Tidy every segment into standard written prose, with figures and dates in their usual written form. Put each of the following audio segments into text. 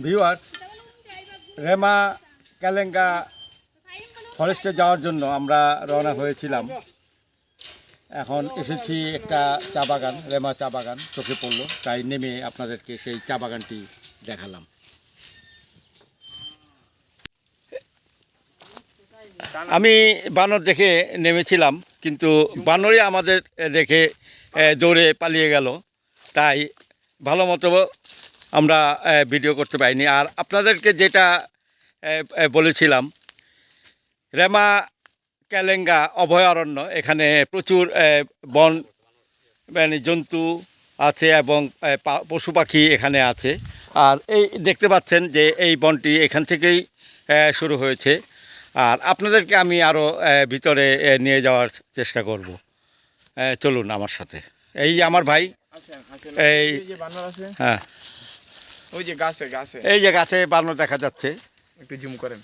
Viewers, Rema Kalenga ফরেস্টে যাওয়ার জন্য আমরা রওনা হয়েছিলাম। এখন এসেছি একটা চা বাগান, রেমা চা বাগান চোখে পড়লো, তাই নেমে আপনাদেরকে সেই চা বাগানটি দেখালাম। আমি বানর দেখে নেমেছিলাম, কিন্তু বানরই আমাদের দেখে দৌড়ে পালিয়ে গেল, তাই ভালো মতো আমরা ভিডিও করতে পারিনি। আর আপনাদেরকে যেটা বলেছিলাম, রেমা কালেঙ্গা অভয়ারণ্য, এখানে প্রচুর বন মানে জন্তু আছে এবং পশু পাখি এখানে আছে। আর এই দেখতে পাচ্ছেন যে এই বনটি এখান থেকেই শুরু হয়েছে। আর আপনাদেরকে আমি আরও ভিতরে নিয়ে যাওয়ার চেষ্টা করব। চলুন আমার সাথে। এই যে আমার ভাই, এই হ্যাঁ, ওই যে গাছে গাছে এই যে গাছে বানর দেখা যাচ্ছে, একটু জুম করেন।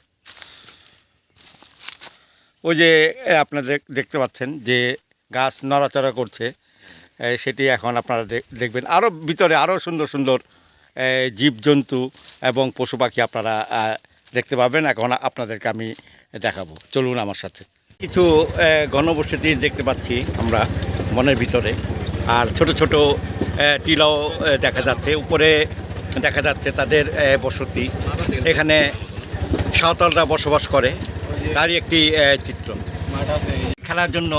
ওই যে আপনারা দেখতে পাচ্ছেন যে গাছ নড়াচড়া করছে, সেটি এখন আপনারা দেখবেন। আরও ভিতরে আরও সুন্দর সুন্দর জীবজন্তু এবং পশু পাখি আপনারা দেখতে পাবেন। এখন আপনাদেরকে আমি দেখাবো, চলুন আমার সাথে। কিছু ঘনবসতি দেখতে পাচ্ছি আমরা বনের ভিতরে, আর ছোট ছোট টিলাও দেখা যাচ্ছে, উপরে দেখা যাচ্ছে তাদের বসতি। এখানে সাঁওতালরা বসবাস করে, তারই একটি চিত্র। খেলার জন্য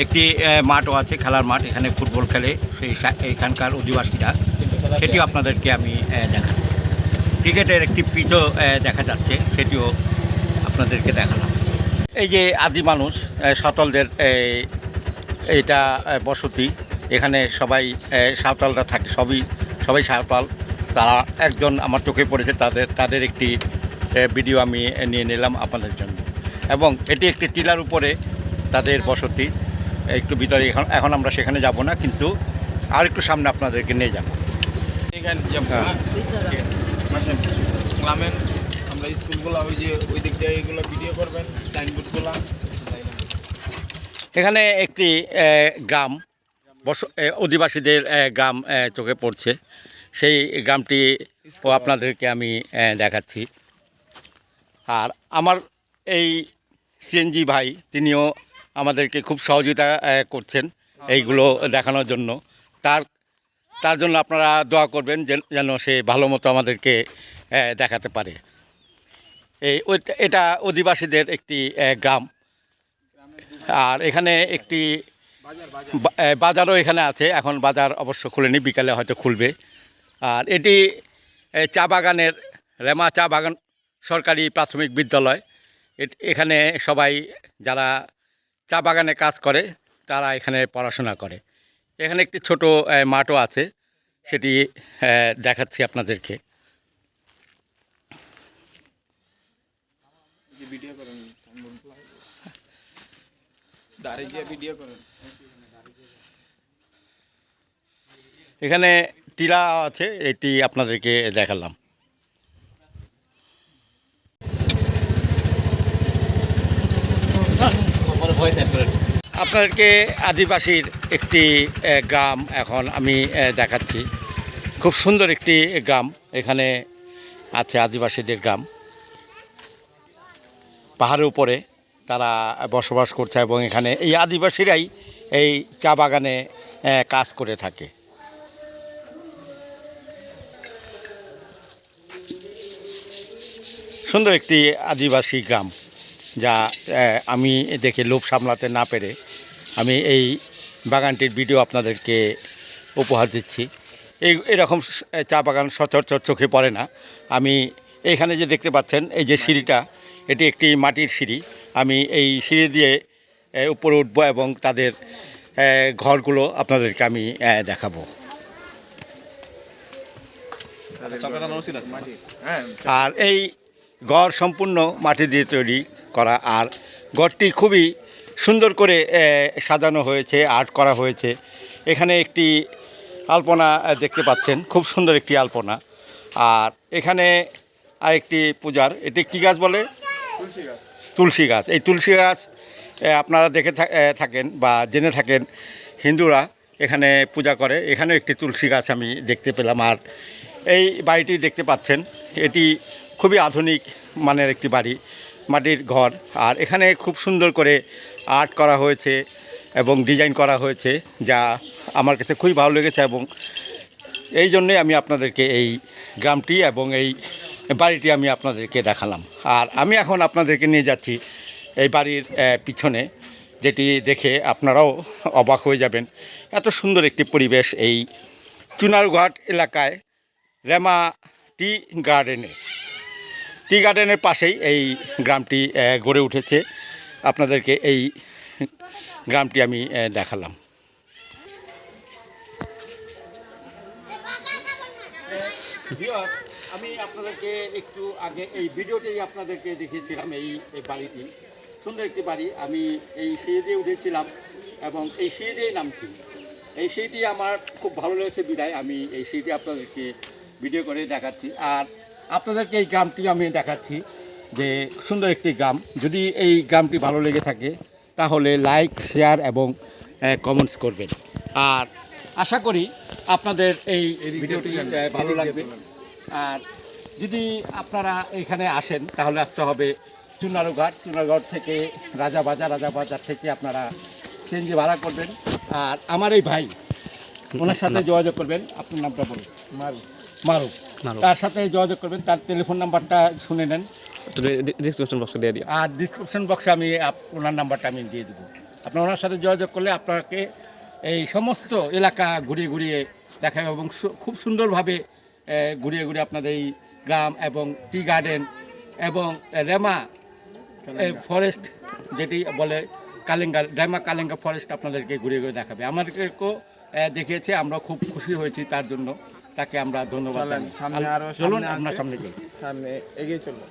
একটি মাঠও আছে, খেলার মাঠ, এখানে ফুটবল খেলে সেই এখানকার অধিবাসীরা, সেটিও আপনাদেরকে আমি দেখাচ্ছি। ক্রিকেটের একটি পিচও দেখা যাচ্ছে, সেটিও আপনাদেরকে দেখালাম। এই যে আদি মানুষ সাঁওতালদের এইটা বসতি, এখানে সবাই সাঁওতালরা থাকে, সবাই সাঁওতাল। তারা একজন আমার চোখে পড়েছে, তাদের একটি ভিডিও আমি নিয়ে নিলাম আপনাদের জন্য। এবং এটি একটি টিলার উপরে তাদের বসতি, একটু ভিতরে। এখন আমরা সেখানে যাব না, কিন্তু আর একটু সামনে আপনাদেরকে নিয়ে যাব। আমরা স্কুলগুলো ওই যে ওই দিক দিয়ে এগুলো ভিডিও করবেন, সাইনবোর্ডগুলো। এখানে একটি গ্রাম, অধিবাসীদের গ্রাম চোখে পড়ছে, সেই গ্রামটিও আপনাদেরকে আমি দেখাচ্ছি। আর আমার এই সিএনজি ভাই, তিনিও আমাদেরকে খুব সহযোগিতা করছেন এইগুলো দেখানোর জন্য। তার জন্য আপনারা দোয়া করবেন যেন সে ভালো মতো আমাদেরকে দেখাতে পারে। এটা অধিবাসীদের একটি গ্রাম। আর এখানে একটি বাজারও এখানে আছে, এখন বাজার অবশ্য খুলেনি, বিকালে হয়তো খুলবে। আর এটি চা বাগানের, রেমা চা বাগান সরকারি প্রাথমিক বিদ্যালয়। এখানে সবাই যারা চা বাগানে কাজ করে তারা এখানে পড়াশোনা করে। এখানে একটি ছোট মাঠও আছে, সেটি দেখাচ্ছি আপনাদেরকে। এখানে টিলা আছে, এটি আপনাদেরকে দেখালাম। আপনাদেরকে আদিবাসীর একটি গ্রাম এখন আমি দেখাচ্ছি। খুব সুন্দর একটি গ্রাম এখানে আছে, আদিবাসীদের গ্রাম। পাহাড়ের উপরে তারা বসবাস করছে এবং এখানে এই আদিবাসীরাই এই চা বাগানে কাজ করে থাকে। সুন্দর একটি আদিবাসী গ্রাম, যা আমি দেখে লোভ সামলাতে না পেরে আমি এই বাগানটির ভিডিও আপনাদেরকে উপহার দিচ্ছি। এরকম চা বাগান সচরাচর চোখে পড়ে না। আমি এইখানে যে দেখতে পাচ্ছেন, এই যে সিঁড়িটা, এটি একটি মাটির সিঁড়ি। আমি এই সিঁড়ি দিয়ে উপরে উঠবো এবং তাদের ঘরগুলো আপনাদেরকে আমি দেখাবো। আর এই ঘর সম্পূর্ণ মাটি দিয়ে তৈরি করা, আর ঘরটি খুবই সুন্দর করে সাজানো হয়েছে, আর্ট করা হয়েছে। এখানে একটি আলপনা দেখতে পাচ্ছেন, খুব সুন্দর একটি আলপনা। আর এখানে আরেকটি পূজার, এটি কী গাছ বলে? তুলসী গাছ। এই তুলসী গাছ আপনারা দেখে থাকেন বা জেনে থাকেন, হিন্দুরা এখানে পূজা করে। এখানেও একটি তুলসী গাছ আমি দেখতে পেলাম। আর এই বাড়িটি দেখতে পাচ্ছেন, এটি খুবই আধুনিক মানের একটি বাড়ি, মাটির ঘর। আর এখানে খুব সুন্দর করে আর্ট করা হয়েছে এবং ডিজাইন করা হয়েছে, যা আমার কাছে খুবই ভালো লেগেছে। এবং এই জন্যই আমি আপনাদেরকে এই গ্রামটি এবং এই বাড়িটি আমি আপনাদেরকে দেখালাম। আর আমি এখন আপনাদেরকে নিয়ে যাচ্ছি এই বাড়ির পিছনে, যেটি দেখে আপনারাও অবাক হয়ে যাবেন। এত সুন্দর একটি পরিবেশ এই চুনারঘাট এলাকায় রেমা টি গার্ডেনের পাশেই এই গ্রামটি গড়ে উঠেছে। আপনাদেরকে এই গ্রামটি আমি দেখালাম। আমি আপনাদেরকে একটু আগে এই ভিডিওতেই আপনাদেরকে দেখিয়েছিলাম এই বাড়িটি, সুন্দর একটি বাড়ি। আমি এই সিঁড়ি দিয়ে উঠেছিলাম এবং এই সিঁড়ি দিয়েই নামছি। এই সিঁড়িটি আমার খুব ভালো লেগেছে বিদায় আমি এই সিঁড়িটি আপনাদেরকে ভিডিও করে দেখাচ্ছি। আর আপনাদেরকে এই গ্রামটি আমি দেখাচ্ছি যে সুন্দর একটি গ্রাম। যদি এই গ্রামটি ভালো লেগে থাকে তাহলে লাইক, শেয়ার এবং কমেন্টস করবেন। আর আশা করি আপনাদের এই ভিডিওটি ভালো লাগবে। আর যদি আপনারা এখানে আসেন তাহলে আসতে হবে চুনারঘাট থেকে রাজাবাজার থেকে আপনারা সিএনজি ভাড়া করবেন। আর আমার এই ভাই, ওনার সাথে যোগাযোগ করবেন। আপনার নামটা বলুন। মারুফ। তার সাথে যোগাযোগ করবেন, তার টেলিফোন নাম্বারটা শুনে নেন, ডিসক্রিপশন বক্সে দিয়ে দিও। আর ডিসক্রিপশন বক্সে আমি ওনার নাম্বারটা আমি দিয়ে দেবো। আপনার ওনার সাথে যোগাযোগ করলে আপনাকে এই সমস্ত এলাকা ঘুরিয়ে দেখাবে এবং খুব সুন্দরভাবে ঘুরিয়ে আপনাদের এই গ্রাম এবং টি গার্ডেন এবং রেমা ফরেস্ট, যেটি বলে রেমা কালেঙ্গা ফরেস্ট আপনাদেরকে ঘুরিয়ে দেখাবে। আমাদেরকেও দেখিয়েছে, আমরা খুব খুশি হয়েছি, তার জন্য তাকে আমরা ধন্যবাদ জানাই। সামনে আরো চলুন আপনার সামনে এগিয়ে চলুন।